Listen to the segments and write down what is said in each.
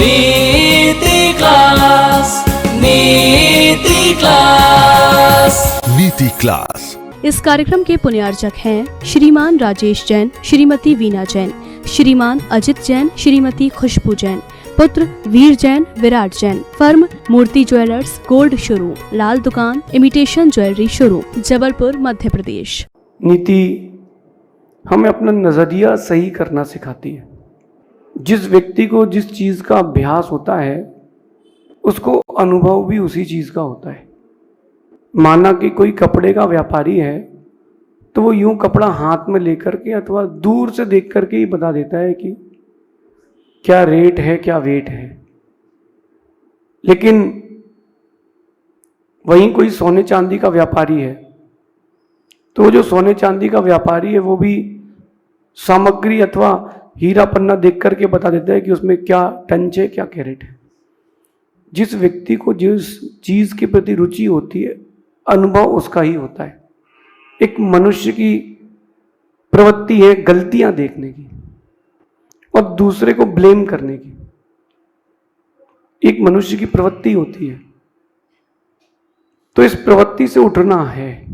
नीति क्लास, नीति क्लास, नीति क्लास। इस कार्यक्रम के पुण्यार्चक हैं श्रीमान राजेश जैन, श्रीमती वीना जैन, श्रीमान अजित जैन, श्रीमती खुशबू जैन, पुत्र वीर जैन, विराट जैन। फर्म मूर्ति ज्वेलर्स, गोल्ड शोरूम, लाल दुकान, imitation jewellery showroom, Jabalpur, Madhya Pradesh. नीति हमें अपना नजरिया सही करना सिखाती है। जिस व्यक्ति को जिस चीज का अभ्यास होता है उसको अनुभव भी उसी चीज का होता है। माना कि कोई कपड़े का व्यापारी है तो वो यूं कपड़ा हाथ में लेकर के अथवा दूर से देख करके ही बता देता है कि क्या रेट है, क्या वेट है। लेकिन वहीं कोई सोने चांदी का व्यापारी है तो जो सोने चांदी का व्यापारी है वो भी सामग्री अथवा हीरा पन्ना देख करके बता देता है कि उसमें क्या टंच है, क्या कैरेट है। जिस व्यक्ति को जिस चीज के प्रति रुचि होती है अनुभव उसका ही होता है। एक मनुष्य की प्रवृत्ति है गलतियां देखने की और दूसरे को ब्लेम करने की। एक मनुष्य की प्रवृत्ति होती है, तो इस प्रवृत्ति से उठना है।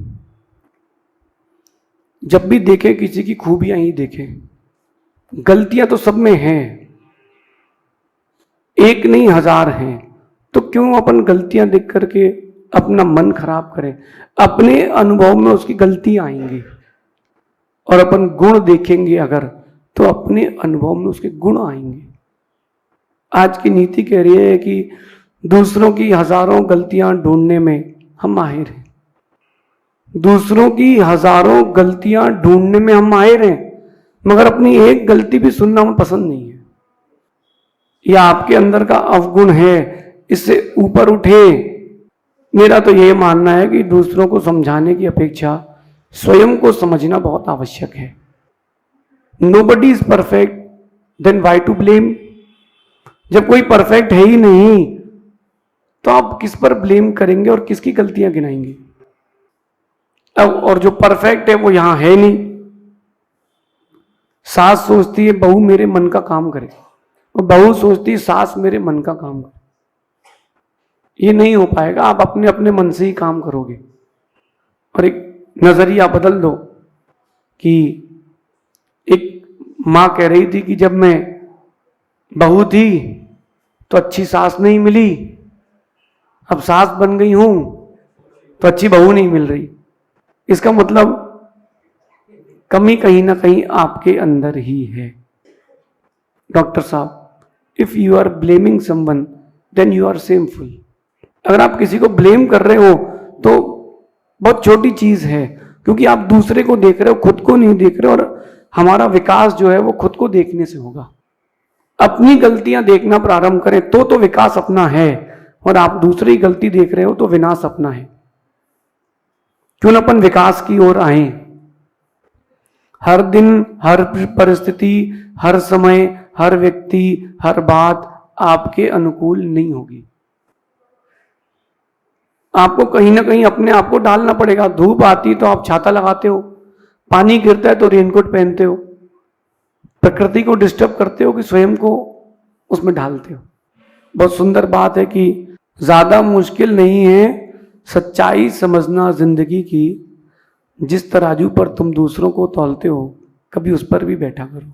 जब भी देखें किसी की खूबियां ही देखें। गलतियां तो सब में हैं, एक नहीं हजार हैं, तो क्यों अपन गलतियां देख करके अपना मन खराब करें। अपने अनुभव में उसकी गलतियां आएंगी और अपन गुण देखेंगे अगर तो अपने अनुभव में उसके गुण आएंगे। आज की नीति कह रही है कि दूसरों की हजारों गलतियां ढूंढने में हम माहिर हैं। दूसरों की हजारों गलतियां ढूंढने में हम माहिर हैं, मगर अपनी एक गलती भी सुनना हमें पसंद नहीं है। यह आपके अंदर का अवगुण है, इससे ऊपर उठे। मेरा तो यह मानना है कि दूसरों को समझाने की अपेक्षा स्वयं को समझना बहुत आवश्यक है। Nobody is perfect, then why to blame. जब कोई परफेक्ट है ही नहीं तो आप किस पर ब्लेम करेंगे और किसकी गलतियां गिनाएंगे। अब और जो परफेक्ट है वो यहां है नहीं। सास सोचती है बहू मेरे मन का काम करे और बहू सोचती है सास मेरे मन का काम करे। ये नहीं हो पाएगा। आप अपने अपने मन से ही काम करोगे। और एक नजरिया बदल दो कि एक मां कह रही थी कि जब मैं बहू थी तो अच्छी सास नहीं मिली, अब सास बन गई हूं तो अच्छी बहू नहीं मिल रही। इसका मतलब कमी कहीं ना कहीं आपके अंदर ही है। डॉक्टर साहब, if you are blaming someone then you are shameful. अगर आप किसी को ब्लेम कर रहे हो तो बहुत छोटी चीज है, क्योंकि आप दूसरे को देख रहे हो, खुद को नहीं देख रहे। और हमारा विकास जो है वो खुद को देखने से होगा। अपनी गलतियां देखना प्रारंभ करें तो विकास अपना है, और आप दूसरी गलती देख रहे हो तो विनाश अपना है। क्यों न अपन विकास की ओर आए। हर दिन, हर परिस्थिति, हर समय, हर व्यक्ति, हर बात आपके अनुकूल नहीं होगी। आपको कहीं ना कहीं अपने आप को डालना पड़ेगा। धूप आती तो आप छाता लगाते हो, पानी गिरता है तो रेनकोट पहनते हो, प्रकृति को डिस्टर्ब करते हो कि स्वयं को उसमें ढालते हो। बहुत सुंदर बात है कि ज्यादा मुश्किल नहीं है सच्चाई समझना जिंदगी की। जिस तराजू पर तुम दूसरों को तौलते हो कभी उस पर भी बैठा करो।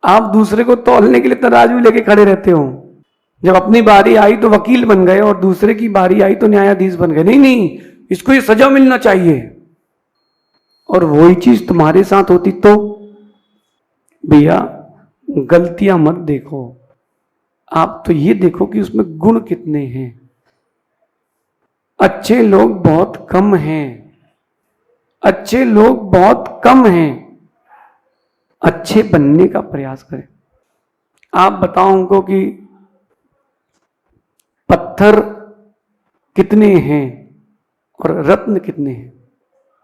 आप दूसरे को तौलने के लिए तराजू लेके खड़े रहते हो। जब अपनी बारी आई तो वकील बन गए और दूसरे की बारी आई तो न्यायाधीश बन गए। नहीं नहीं, इसको ये सजा मिलना चाहिए। और वही चीज तुम्हारे साथ होती तो। भैया गलतियां मत देखो, आप तो ये देखो कि उसमें गुण कितने हैं। अच्छे लोग बहुत कम हैं, अच्छे लोग बहुत कम हैं। अच्छे बनने का प्रयास करें। आप बताओ उनको कि पत्थर कितने हैं और रत्न कितने हैं।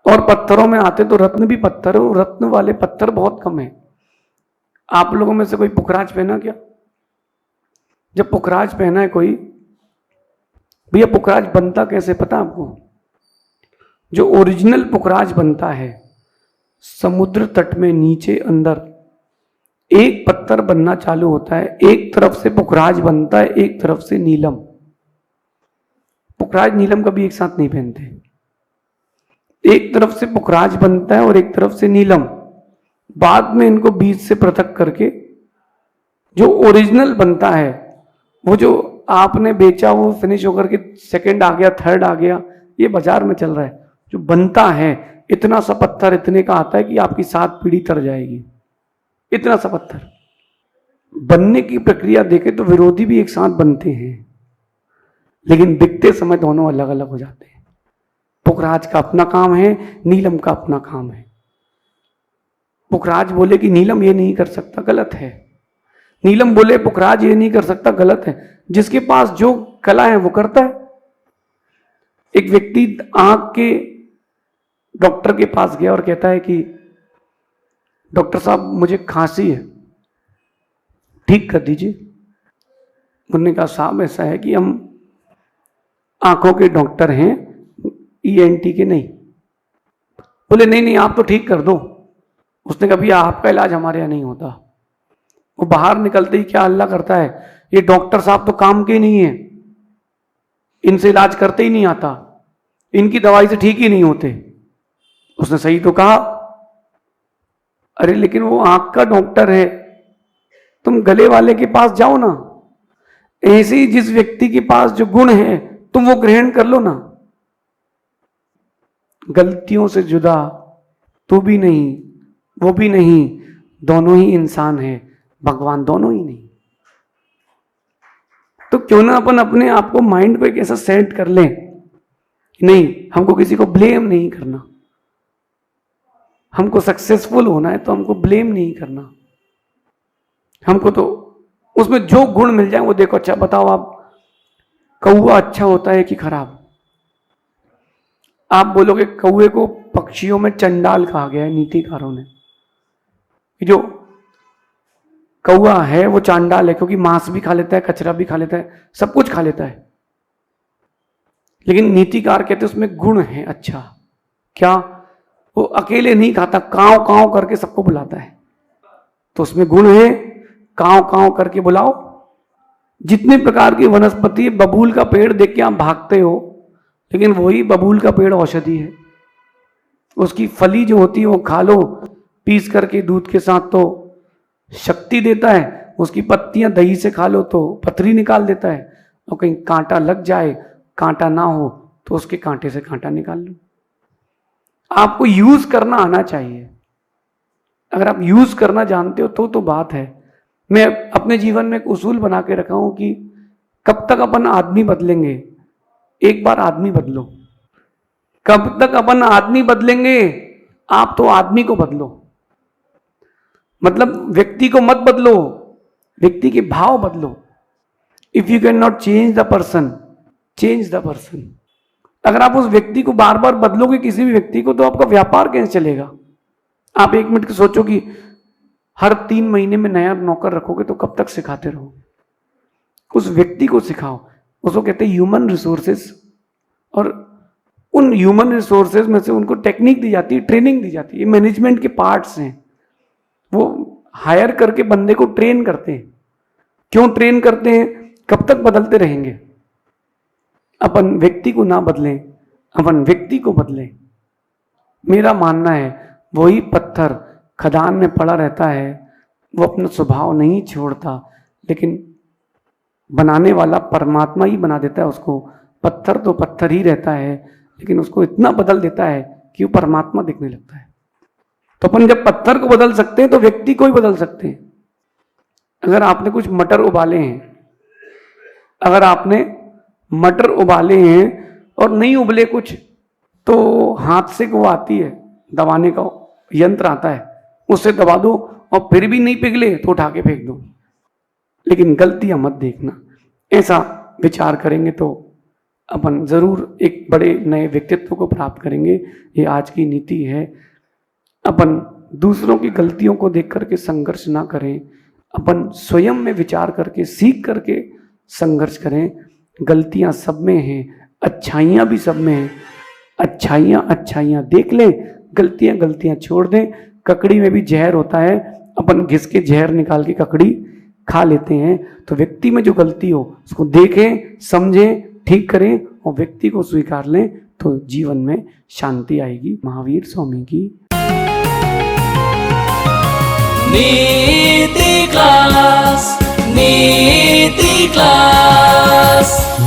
और पत्थरों में आते तो रत्न भी पत्थर हो, रत्न वाले पत्थर बहुत कम है। आप लोगों में से कोई पुखराज पहना क्या? जब पुखराज पहना है कोई, भैया पुखराज बनता कैसे पता आपको? जो ओरिजिनल पुखराज बनता है समुद्र तट में नीचे अंदर एक पत्थर बनना चालू होता है, एक तरफ से पुखराज बनता है, एक तरफ से नीलम। पुखराज नीलम कभी एक साथ नहीं पहनते, एक तरफ से पुखराज बनता है और एक तरफ से नीलम। बाद में इनको बीज से पृथक करके जो ओरिजिनल बनता है, वो जो आपने बेचा वो फिनिश होकर के सेकंड आ गया, थर्ड आ गया, ये बाजार में चल रहा है। जो बनता है इतना सा पत्थर इतने का आता है कि आपकी 7 पीढ़ी तर जाएगी, इतना सा पत्थर। बनने की प्रक्रिया देखे तो विरोधी भी एक साथ बनते हैं, लेकिन बिकते समय दोनों अलग अलग हो जाते हैं। पुखराज का अपना काम है, नीलम का अपना काम है। पुखराज बोले कि नीलम ये नहीं कर सकता, गलत है। नीलम बोले पुखराज ये नहीं कर सकता, गलत है। जिसके पास जो कला है वो करता है। एक व्यक्ति आंख के डॉक्टर के पास गया और कहता है कि डॉक्टर साहब मुझे खांसी है, ठीक कर दीजिए। उन्होंने कहा साहब ऐसा है कि हम आंखों के डॉक्टर हैं, ENT के नहीं। बोले नहीं नहीं आप तो ठीक कर दो। उसने कहा भैया आपका इलाज हमारे यहाँ नहीं होता। वो बाहर निकलते ही क्या हल्ला करता है, ये डॉक्टर साहब तो काम के नहीं है, इनसे इलाज करते ही नहीं आता, इनकी दवाई से ठीक ही नहीं होते। उसने सही तो कहा, अरे लेकिन वो आंख का डॉक्टर है, तुम गले वाले के पास जाओ ना। ऐसे ही जिस व्यक्ति के पास जो गुण है तुम वो ग्रहण कर लो ना। गलतियों से जुदा तू भी नहीं वो भी नहीं, दोनों ही इंसान है, भगवान दोनों ही नहीं। तो क्यों ना अपन अपने आप को माइंड पे कैसा सेट कर लें, नहीं हमको किसी को ब्लेम नहीं करना। हमको सक्सेसफुल होना है तो हमको ब्लेम नहीं करना। हमको तो उसमें जो गुण मिल जाए वो देखो। अच्छा बताओ आप, कौवा अच्छा होता है कि खराब? आप बोलोगे कौवे को पक्षियों में चंडाल कहा गया है नीतिकारों ने, कि जो कौवा है वो चांडाल है, क्योंकि मांस भी खा लेता है, कचरा भी खा लेता है, सब कुछ खा लेता है। लेकिन नीतिकार कहते हैं उसमें गुण है अच्छा। क्या? वो अकेले नहीं खाता, कांव कांव करके सबको बुलाता है। तो उसमें गुण है, कांव कांव करके बुलाओ। जितने प्रकार की वनस्पति, बबूल का पेड़ देख के आप भागते हो, लेकिन वही बबूल का पेड़ औषधि है। उसकी फली जो होती है वो खा लो पीस करके दूध के साथ, तो शक्ति देता है। उसकी पत्तियां दही से खा लो तो पथरी निकाल देता है। और कहीं कांटा लग जाए, कांटा ना हो तो उसके कांटे से कांटा निकाल लो। आपको यूज करना आना चाहिए। अगर आप यूज करना जानते हो तो बात है। मैं अपने जीवन में एक उसूल बना के रखा हूं कि कब तक अपन आदमी बदलेंगे? एक बार आदमी बदलो। कब तक अपन आदमी बदलेंगे? आप तो आदमी को बदलो। मतलब व्यक्ति को मत बदलो, व्यक्ति के भाव बदलो। If you can not change the person, change the person. अगर आप उस व्यक्ति को बार बार बदलोगे, किसी भी व्यक्ति को, तो आपका व्यापार कैसे चलेगा? आप 1 मिनट सोचो कि हर 3 महीने में नया नौकर रखोगे तो कब तक सिखाते रहो? उस व्यक्ति को सिखाओ। उसको कहते हैं ह्यूमन रिसोर्सेस। और उन ह्यूमन रिसोर्सेज में से उनको टेक्निक दी जाती है, ट्रेनिंग दी जाती है। मैनेजमेंट के पार्ट्स हैं। वो हायर करके बंदे को ट्रेन करते हैं। क्यों ट्रेन करते हैं? कब तक बदलते रहेंगे? अपन व्यक्ति को ना बदलें, अपन व्यक्ति को बदलें। मेरा मानना है वही पत्थर खदान में पड़ा रहता है, वो अपना स्वभाव नहीं छोड़ता, लेकिन बनाने वाला परमात्मा ही बना देता है उसको। पत्थर तो पत्थर ही रहता है, लेकिन उसको इतना बदल देता है कि वो परमात्मा दिखने लगता है। तो अपन जब पत्थर को बदल सकते हैं तो व्यक्ति को ही बदल सकते हैं। अगर आपने कुछ मटर उबाले हैं, अगर आपने मटर उबाले हैं और नहीं उबले कुछ, तो हाथ से वो आती है दबाने का यंत्र आता है, उससे दबा दो, और फिर भी नहीं पिघले तो उठा के फेंक दो। लेकिन गलतियां मत देखना। ऐसा विचार करेंगे तो अपन जरूर एक बड़े नए व्यक्तित्व को प्राप्त करेंगे। ये आज की नीति है। अपन दूसरों की गलतियों को देख करके संघर्ष ना करें, अपन स्वयं में विचार करके सीख करके संघर्ष करें। गलतियां सब में हैं, अच्छाइयां भी सब में हैं। अच्छाइयां देख लें, गलतियां छोड़ दें। ककड़ी में भी जहर होता है, अपन घिस के जहर निकाल के ककड़ी खा लेते हैं। तो व्यक्ति में जो गलती हो उसको देखें, समझें, ठीक करें और व्यक्ति को स्वीकार लें, तो जीवन में शांति आएगी। महावीर स्वामी की नीति क्लास, नीति क्लास।